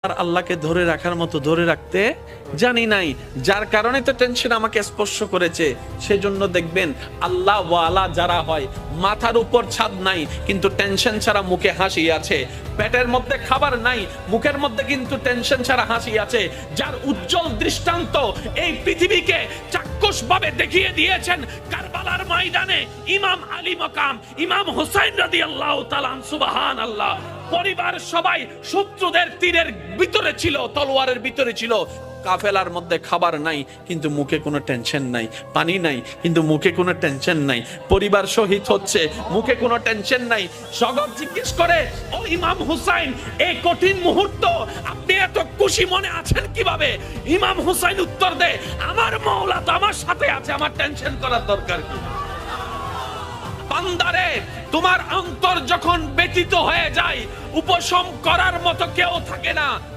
আর আল্লাহকে ধরে রাখার মতো ধরে রাখতে জানি নাই, যার কারণে তো টেনশন আমাকে স্পর্শ করেছে। সেজন্য দেখবেন আল্লাহ ওয়ালা যারা হয়, মাথার উপর ছাদ নাই কিন্তু টেনশন ছাড়া মুখে হাসি আছে, পেটের মধ্যে খাবার নাই মুখের মধ্যে কিন্তু টেনশন ছাড়া হাসি আছে, যার উজ্জ্বল দৃষ্টান্ত এই পৃথিবীকে চাক্ষুষ ভাবে দেখিয়ে দিয়েছেন কারবালার ময়দানে ইমাম আলী মাকাম ইমাম হুসাইন রাদিয়াল্লাহু তাআলা সুবহানাল্লাহ। পরিবার সবাই শত্রুদের তীরের ভিতরে ছিল, তলোয়ারের ভিতরে ছিল, কাফেলার মধ্যে খাবার নাই কিন্তু মুখে কোনো টেনশন নাই, পানি নাই কিন্তু মুখে কোনো টেনশন নাই, পরিবার শহীদ হচ্ছে মুখে কোনো টেনশন নাই। জগৎ জিজ্ঞেস করে, ও ইমাম হুসাইন এই কঠিন মুহূর্ত আপনি এত খুশি মনে আছেন কিভাবে? ইমাম হুসাইন উত্তর দেয়, আমার মাওলা তো আমার সাথে আছে, আমার টেনশন করার দরকার কি? বান্দারে, তোমার অন্তর যখন ব্যথিত হয়ে যায় উপশম করার মতো কেউ থাকে না।